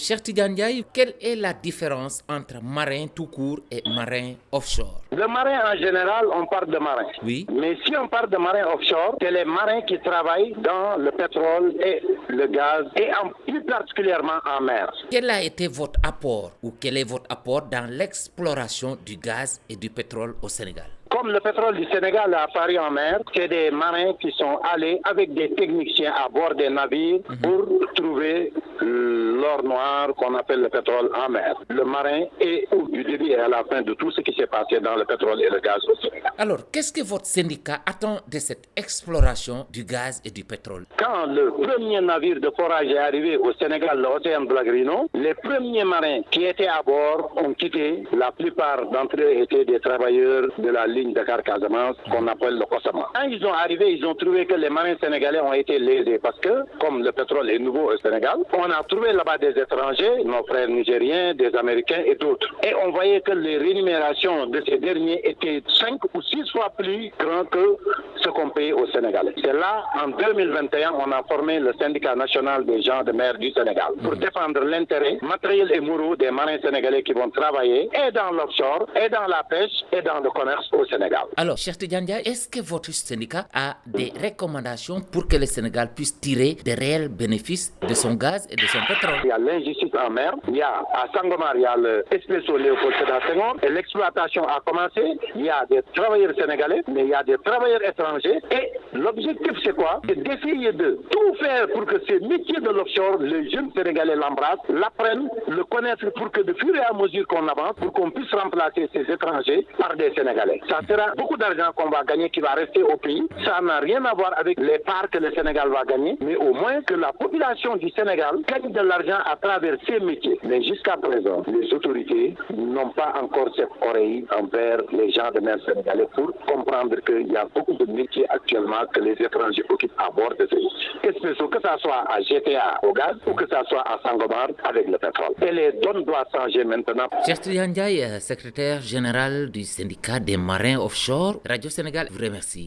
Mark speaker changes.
Speaker 1: Cheikh Tidiane Ndiaye, quelle est la différence entre marin tout court et marin offshore?
Speaker 2: Le marin en général, on parle de marin.
Speaker 1: Oui.
Speaker 2: Mais si on parle de marin offshore, c'est les marins qui travaillent dans le pétrole et le gaz et plus particulièrement en mer.
Speaker 1: Quel a été votre apport ou quel est votre apport dans l'exploration du gaz et du pétrole au Sénégal?
Speaker 2: Comme le pétrole du Sénégal a apparu en mer, c'est des marins qui sont allés avec des techniciens à bord des navires pour trouver l'or noir qu'on appelle le pétrole en mer. Le marin est du début et à la fin de tout ce qui s'est passé dans le pétrole et le gaz au Sénégal.
Speaker 1: Alors, qu'est-ce que votre syndicat attend de cette exploration du gaz et du pétrole?
Speaker 2: Quand le premier navire de forage est arrivé au Sénégal, l'Océan Blagrino, les premiers marins qui étaient à bord ont quitté. La plupart d'entre eux étaient des travailleurs de la ligne Dakar-Casamance qu'on appelle le Kossama. Quand ils sont arrivés, ils ont trouvé que les marins sénégalais ont été lésés parce que, comme le pétrole est nouveau au Sénégal, on a trouvé là-bas des étrangers, nos frères nigériens, des Américains et d'autres. Et on voyait que les rémunérations de ces derniers étaient 5 ou 6 fois plus grandes que ce qu'on payait au Sénégal. C'est là, en 2021, on a formé le syndicat national des gens de mer du Sénégal pour défendre l'intérêt matériel et moraux des marins sénégalais qui vont travailler et dans l'offshore, et dans la pêche, et dans le commerce au Sénégal.
Speaker 1: Alors, Cheikh Tidiane Ndiaye, est-ce que votre syndicat a des recommandations pour que le Sénégal puisse tirer des réels bénéfices de son gaz et de son pétrole?
Speaker 2: Il y a l'injustice en mer, il y a à Sangomar, il y a le Expresso Léopold Sédar Senghor, et l'exploitation a commencé, il y a des travailleurs sénégalais, mais il y a des travailleurs étrangers, et l'objectif c'est quoi? C'est d'essayer de tout faire pour que ces métiers de l'offshore, les jeunes sénégalais l'embrassent, l'apprennent, le connaissent pour que de fur et à mesure qu'on avance, pour qu'on puisse remplacer ces étrangers par des Sénégalais. Ça sera beaucoup d'argent qu'on va gagner qui va rester au pays. Ça n'a rien à voir avec les parts que le Sénégal va gagner, mais au moins que la population du Sénégal gagne de l'argent à travers ces métiers. Mais jusqu'à présent, les autorités n'ont pas encore cette oreille envers les gens de mer sénégalais pour comprendre qu'il y a beaucoup de métiers actuellement que les étrangers occupent à bord de ces Expresso, que ça soit à GTA au gaz ou que ça soit à Sangomar avec le pétrole. Et les donnes doivent changer maintenant.
Speaker 1: Cheikh Tidiane Ndiaye, secrétaire général du syndicat des marins offshore, Radio Sénégal vous remercie.